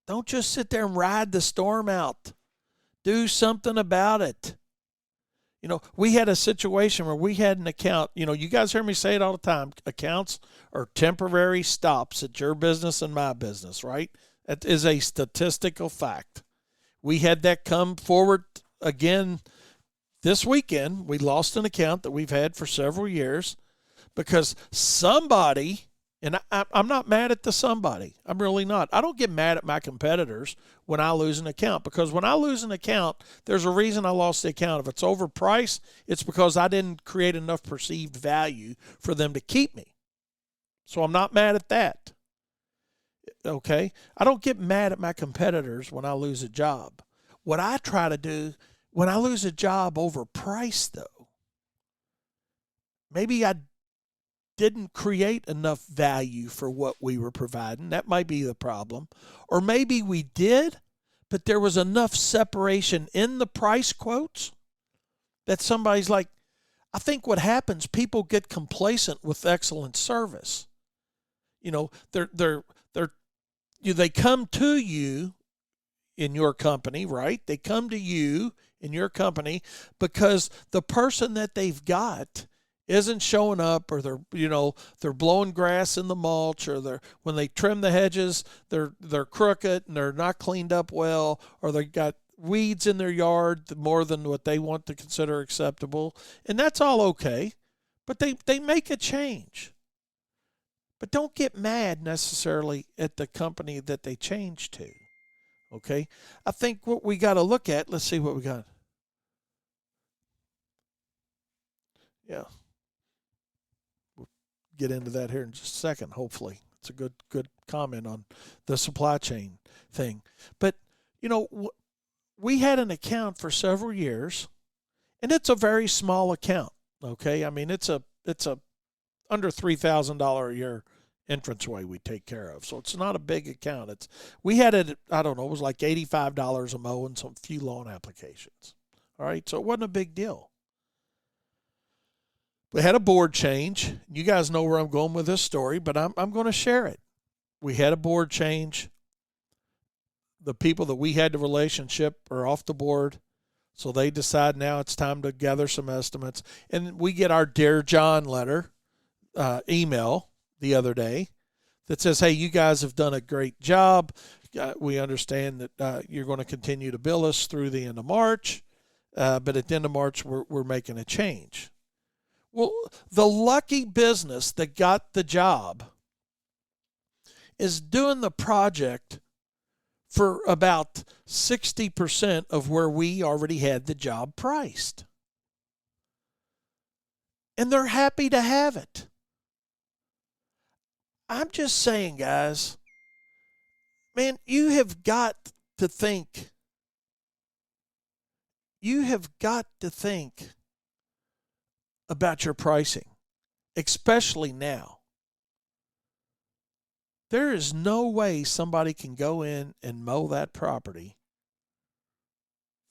Speaker 1: Don't just sit there and ride the storm out. Do something about it. You know, we had a situation where we had an account. You know, you guys hear me say it all the time. Accounts are temporary stops at your business and my business, right? That is a statistical fact. We had that come forward again this weekend. We lost an account that we've had for several years because somebody, and I'm not mad at the somebody. I'm really not. I don't get mad at my competitors when I lose an account, because when I lose an account, there's a reason I lost the account. If it's overpriced, it's because I didn't create enough perceived value for them to keep me. So I'm not mad at that. Okay? I don't get mad at my competitors when I lose a job. What I try to do when I lose a job overpriced, though, maybe I didn't create enough value for what we were providing. That might be the problem. Or maybe we did, but there was enough separation in the price quotes that somebody's like, I think what happens, people get complacent with excellent service. You know, they come to you in your company, right? They come to you in your company because the person that they've got isn't showing up, or they're blowing grass in the mulch, or when they trim the hedges, they're crooked and they're not cleaned up well, or they got weeds in their yard more than what they want to consider acceptable. And that's all okay, but they make a change. But don't get mad necessarily at the company that they change to. Okay? I think what we got to look at, let's see what we got. Yeah. We'll get into that here in just a second, hopefully. It's a good comment on the supply chain thing. But, you know, we had an account for several years, and it's a very small account, okay? I mean, it's a under $3,000 a year entranceway we take care of. So it's not a big account. We had it, I don't know, it was like $85 a mow and some few lawn applications. All right, so it wasn't a big deal. We had a board change. You guys know where I'm going with this story, but I'm going to share it. We had a board change. The people that we had the relationship are off the board, so they decide now it's time to gather some estimates. And we get our Dear John letter, email the other day that says, hey, you guys have done a great job. We understand that you're going to continue to bill us through the end of March, but at the end of March, we're making a change. Well, the lucky business that got the job is doing the project for about 60% of where we already had the job priced. And they're happy to have it. I'm just saying, guys, man, you have got to think. You have got to think about your pricing, especially now. There is no way somebody can go in and mow that property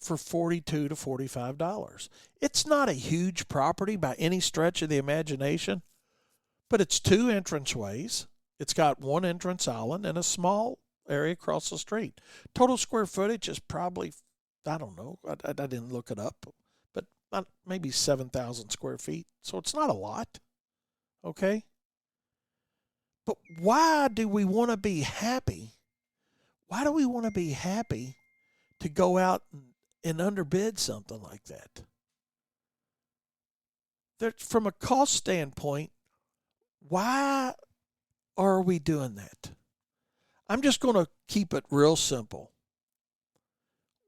Speaker 1: for $42 to $45. It's not a huge property by any stretch of the imagination, but it's 2 entranceways. It's got 1 entrance island and a small area across the street. Total square footage is probably, I don't know, I didn't look it up, but maybe 7,000 square feet. So it's not a lot, okay? But why do we want to be happy? Why do we want to be happy to go out and underbid something like that? From a cost standpoint, why are we doing that? I'm just going to keep it real simple.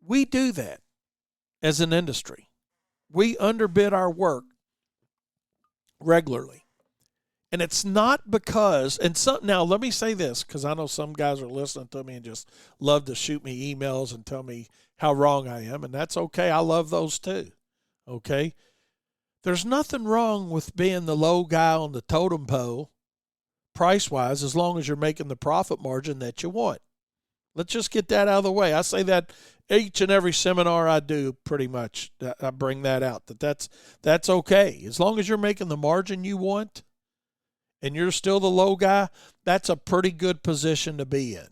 Speaker 1: We do that as an industry. We underbid our work regularly. And it's not because, now let me say this, because I know some guys are listening to me and just love to shoot me emails and tell me how wrong I am, and that's okay. I love those too, okay? There's nothing wrong with being the low guy on the totem pole, price-wise, as long as you're making the profit margin that you want, Let's just get that out of the way. I say that each and every seminar I do, pretty much. I bring that out. That's okay. As long as you're making the margin you want and you're still the low guy, that's a pretty good position to be in.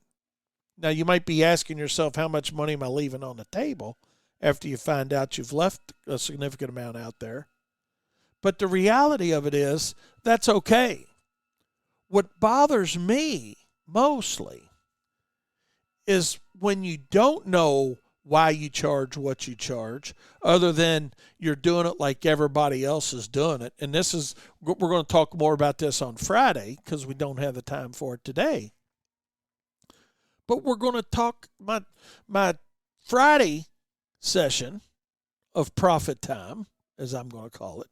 Speaker 1: Now, you might be asking yourself, how much money am I leaving on the table after you find out you've left a significant amount out there? But the reality of it is, that's okay. What bothers me mostly is when you don't know why you charge what you charge, other than you're doing it like everybody else is doing it. And we're going to talk more about this on Friday because we don't have the time for it today. But we're going to talk my Friday session of Profit Time, as I'm going to call it.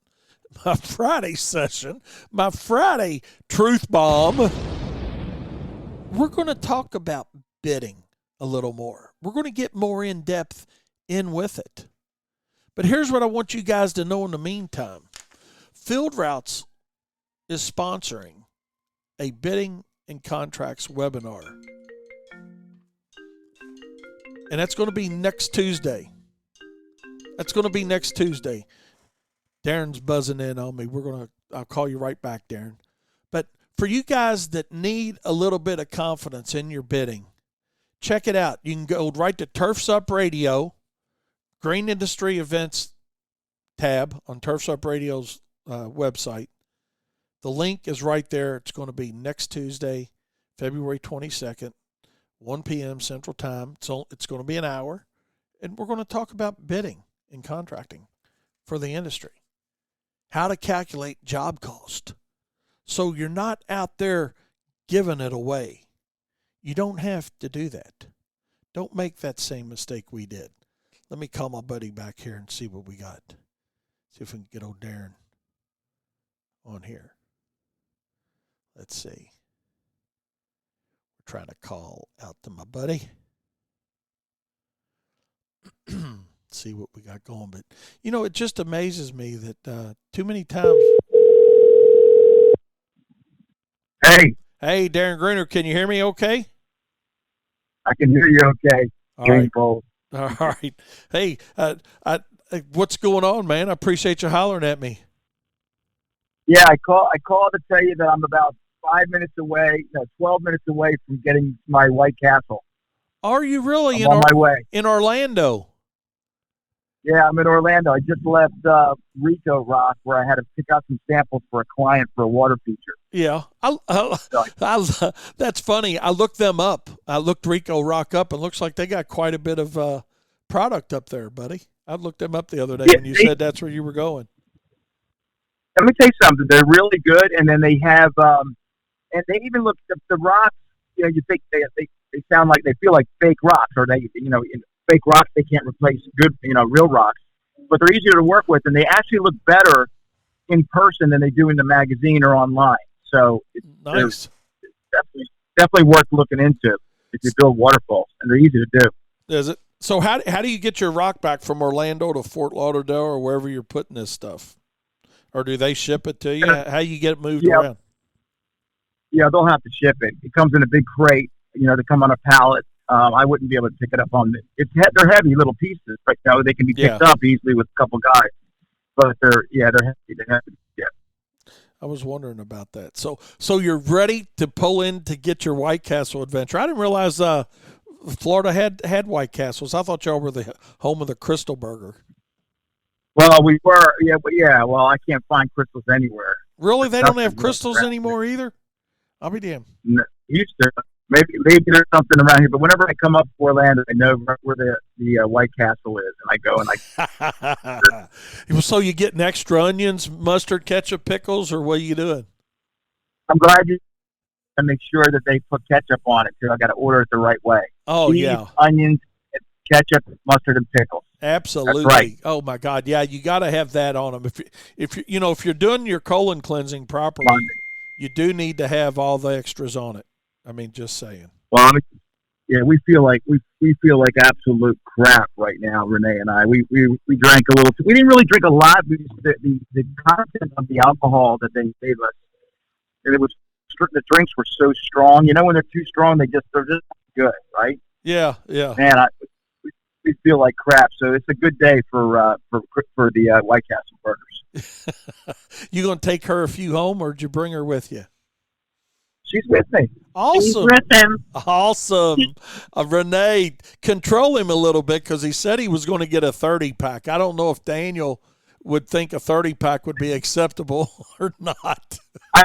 Speaker 1: My Friday session, my Friday truth bomb. We're going to talk about bidding a little more. We're going to get more in depth in with it. But here's what I want you guys to know in the meantime. Field Routes is sponsoring a bidding and contracts webinar. And that's going to be next Tuesday. Darren's buzzing in on me. I'll call you right back, Darren. But for you guys that need a little bit of confidence in your bidding, check it out. You can go right to Turfs Up Radio, Green Industry Events tab on Turfs Up Radio's website. The link is right there. It's going to be next Tuesday, February 22nd, 1 p.m. Central Time. So it's going to be an hour, and we're going to talk about bidding and contracting for the industry. How to calculate job cost. So you're not out there giving it away. You don't have to do that. Don't make that same mistake we did. Let me call my buddy back here and see what we got. See if we can get old Darren on here. Let's see. We're trying to call out to my buddy. See what we got going. But, it just amazes me that too many times. Hey, Darren Greener, can you hear me okay?
Speaker 14: I can hear you okay.
Speaker 1: All right. Hey, what's going on, man? I appreciate you hollering at me.
Speaker 14: Yeah, I called to tell you that I'm about 12 minutes away from getting my White Castle.
Speaker 1: Are you really?
Speaker 14: I'm on my way.
Speaker 1: In Orlando?
Speaker 14: Yeah, I'm in Orlando. I just left Rico Rock, where I had to pick out some samples for a client for a water feature.
Speaker 1: Yeah, that's funny. I looked them up. I looked Rico Rock up, and looks like they got quite a bit of product up there, buddy. I looked them up the other day when you said that's where you were going.
Speaker 14: Let me tell you something. They're really good, and then they have, and they even look the rocks. You think they sound like they feel like fake rocks, or they fake rocks they can't replace good real rocks, but they're easier to work with, and they actually look better in person than they do in the magazine or online. So
Speaker 1: nice.
Speaker 14: It's definitely worth looking into if you build waterfalls, and they're easy to do.
Speaker 1: Is it? So how do you get your rock back from Orlando to Fort Lauderdale or wherever you're putting this stuff? Or do they ship it to you? How you get it moved around?
Speaker 14: Yeah, they'll have to ship it. It comes in a big crate, they come on a pallet. I wouldn't be able to pick it up on it. They're heavy little pieces, but they can be picked up easily with a couple guys. But they're heavy. They're heavy. Yeah.
Speaker 1: I was wondering about that. So you're ready to pull in to get your White Castle adventure. I didn't realize Florida had White Castles. I thought y'all were the home of the Crystal Burger.
Speaker 14: Well, we were, well, I can't find crystals anywhere.
Speaker 1: Really? They don't have crystals anymore either? I'll be damned.
Speaker 14: No, used to. Maybe there's something around here, but whenever I come up to Orlando, I know where the White Castle is, and I go and I.
Speaker 1: So you getting extra onions, mustard, ketchup, pickles, or what are you doing?
Speaker 14: I'm glad you make sure that they put ketchup on it too. I got to order it the right way.
Speaker 1: Oh,
Speaker 14: cheese,
Speaker 1: yeah.
Speaker 14: Onions, ketchup, mustard, and pickles.
Speaker 1: Absolutely.
Speaker 14: That's right.
Speaker 1: Oh my God. Yeah, you got to have that on them. If you're doing your colon cleansing properly, you do need to have all the extras on it. I mean, just saying.
Speaker 14: Well, we feel like absolute crap right now, Renee and I. We drank a little. We didn't really drink a lot. The content of the alcohol that they gave us, and the drinks were so strong. When they're too strong, they're just good, right?
Speaker 1: Yeah, yeah.
Speaker 14: Man, we feel like crap. So it's a good day for the White Castle burgers.
Speaker 1: You gonna take her a few home, or did you bring her with you?
Speaker 14: She's with me.
Speaker 1: Awesome.
Speaker 14: She's with him.
Speaker 1: Awesome. Renee, control him a little bit because he said he was going to get a 30-pack. I don't know if Daniel would think a 30-pack would be acceptable or not.
Speaker 14: I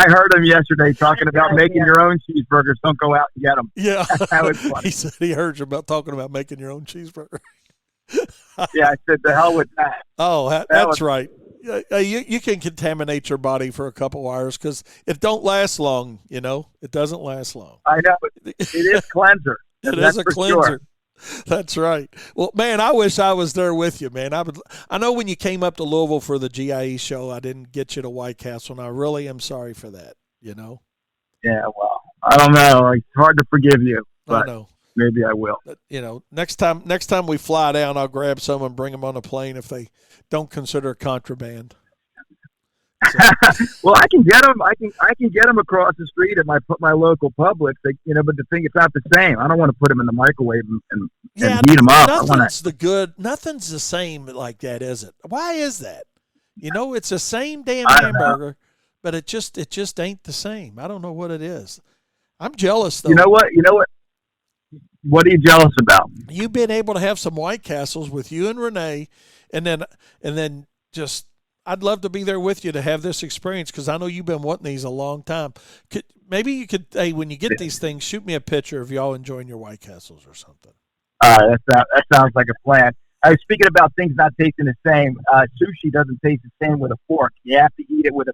Speaker 14: heard him yesterday talking about making your own cheeseburgers. Don't go out and get them.
Speaker 1: Yeah.
Speaker 14: That was funny.
Speaker 1: He said he heard you about talking about making your own cheeseburger.
Speaker 14: Yeah, I said, the hell with that.
Speaker 1: Oh, that's right. You can contaminate your body for a couple hours because it don't last long, It doesn't last long.
Speaker 14: I know. It is cleanser.
Speaker 1: It is a cleanser. Sure. That's right. Well, man, I wish I was there with you, man. I know when you came up to Louisville for the GIE show, I didn't get you to White Castle, and I really am sorry for that,
Speaker 14: Yeah, well, I don't know. It's hard to forgive you, but
Speaker 1: I know.
Speaker 14: Maybe I will.
Speaker 1: But, next time we fly down, I'll grab some and bring them on a plane if they don't consider contraband. So.
Speaker 14: Well, I can get them. I can get them across the street at my local Publix. But the thing, it's not the same. I don't want to put them in the microwave and heat them up.
Speaker 1: Nothing's the same like that, is it? Why is that? It's the same damn hamburger, but it just ain't the same. I don't know what it is. I'm jealous though.
Speaker 14: You know what? What are you jealous about?
Speaker 1: You've been able to have some White Castles with you and Renee, and then just I'd love to be there with you to have this experience because I know you've been wanting these a long time. Maybe you could, hey, when you get these things, shoot me a picture of y'all enjoying your White Castles or something.
Speaker 14: That sounds like a plan. I was speaking about things not tasting the same. Sushi doesn't taste the same with a fork. You have to eat it with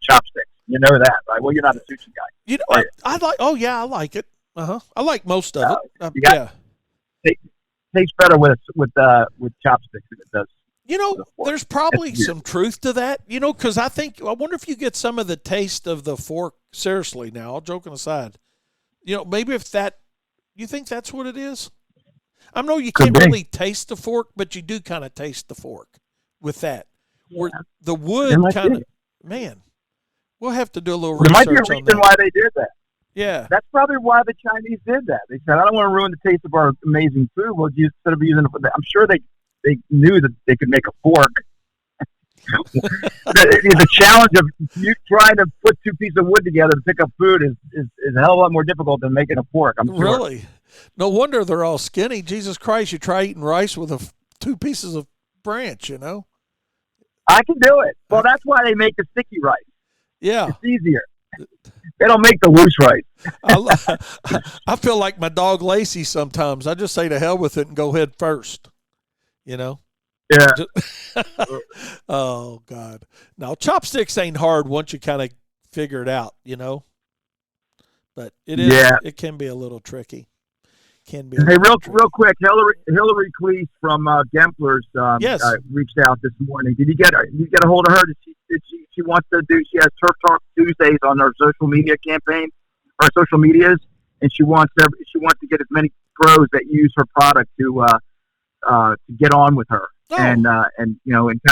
Speaker 14: chopsticks. You know that, right? Well, you're not a sushi guy.
Speaker 1: I like. Oh yeah, I like it. I like most of it.
Speaker 14: It tastes better with chopsticks than it does.
Speaker 1: There's probably some truth to that. Because I wonder if you get some of the taste of the fork. Seriously, now, all joking aside, maybe if that, you think that's what it is? I know you can't really taste the fork, but you do kind of taste the fork with that. Yeah. Where the wood kind of, man, we'll have to do a little research on that.
Speaker 14: There might be a reason why they did that.
Speaker 1: Yeah.
Speaker 14: That's probably why the Chinese did that. They said, I don't want to ruin the taste of our amazing food. Well, instead of using it for that, I'm sure they knew that they could make a fork. The challenge of you trying to put two pieces of wood together to pick up food is a hell of a lot more difficult than making a fork. I'm sure.
Speaker 1: Really? No wonder they're all skinny. Jesus Christ, you try eating rice with two pieces of branch,
Speaker 14: I can do it. Well, that's why they make the sticky rice.
Speaker 1: Yeah.
Speaker 14: It's easier. They don't make the loose rice.
Speaker 1: I feel like my dog Lacey sometimes. I just say to hell with it and go head first,
Speaker 14: Yeah.
Speaker 1: Oh, God. Now, chopsticks ain't hard once you kind of figure it out, But it is. Yeah. It can be a little tricky. Hey,
Speaker 14: real quick, Hillary Cleese from Gemplers
Speaker 1: yes.
Speaker 14: Reached out this morning. Did you get a hold of her? She wants to do? She has Turf Talk Tuesdays on her social media campaign or social medias, and she wants to get as many pros that use her product to get on with her. Oh. And kind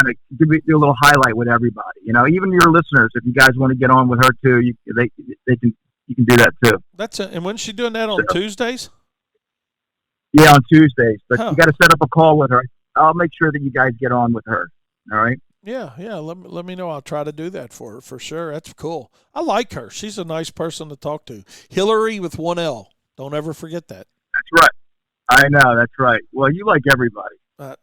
Speaker 14: of do a little highlight with everybody. Even your listeners, if you guys want to get on with her too, you can do that too.
Speaker 1: And when's she doing that on Tuesdays?
Speaker 14: Yeah, on Tuesdays. But you got to set up a call with her. I'll make sure that you guys get on with her. All right?
Speaker 1: Yeah. Let me know. I'll try to do that for her for sure. That's cool. I like her. She's a nice person to talk to. Hillary with one L. Don't ever forget that.
Speaker 14: That's right. I know. That's right. Well, you like everybody.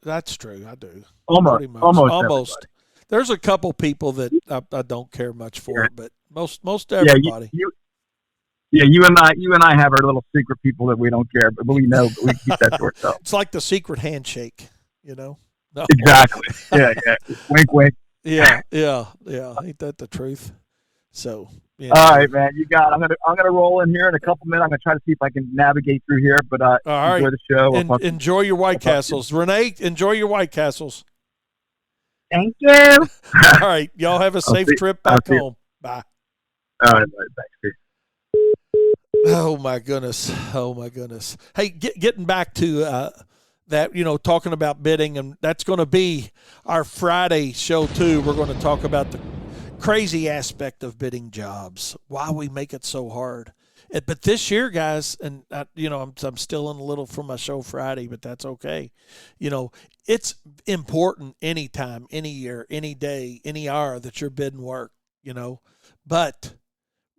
Speaker 1: That's true. I do.
Speaker 14: Almost.
Speaker 1: There's a couple people that I don't care much for, but most everybody.
Speaker 14: You and I have our little secret people that we don't care, but we know, but we keep that to ourselves.
Speaker 1: It's like the secret handshake, No.
Speaker 14: Exactly. Yeah. Wink, wink.
Speaker 1: Yeah. Ain't that the truth? So.
Speaker 14: All right, man. You got it. I'm gonna roll in here in a couple minutes. I'm gonna try to see if I can navigate through here, but
Speaker 1: all right.
Speaker 14: Enjoy the show.
Speaker 1: Enjoy your White Castles, Renee. Enjoy your White Castles.
Speaker 14: Thank you.
Speaker 1: All right, y'all have a safe trip back home. Bye.
Speaker 14: All right, thanks.
Speaker 1: Oh my goodness. Hey, getting back to that, talking about bidding, and that's going to be our Friday show too. We're going to talk about the crazy aspect of bidding jobs, why we make it so hard. But this year, guys, and I'm still in a little from my show Friday, but that's okay. It's important anytime, any year, any day, any hour that you're bidding work. But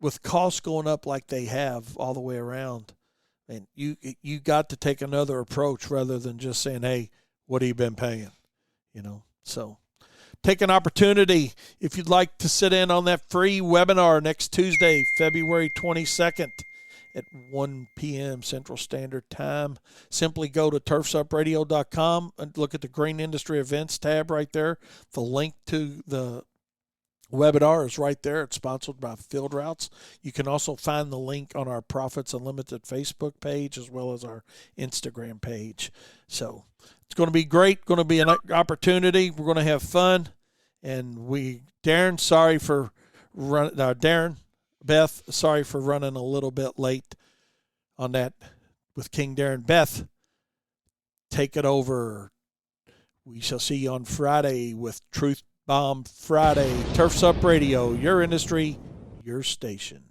Speaker 1: with costs going up like they have all the way around, and you got to take another approach rather than just saying, "Hey, what have you been paying?" So. Take an opportunity if you'd like to sit in on that free webinar next Tuesday, February 22nd at 1 p.m. Central Standard Time. Simply go to turfsupradio.com and look at the Green Industry Events tab right there. The link to the webinar is right there. It's sponsored by Field Routes. You can also find the link on our Profits Unlimited Facebook page as well as our Instagram page. So it's going to be great. Going to be an opportunity. We're going to have fun. And Darren, Beth, sorry for running a little bit late on that with King Darren. Beth, take it over. We shall see you on Friday with Truth Bomb Friday. Turfs Up Radio, your industry, your station.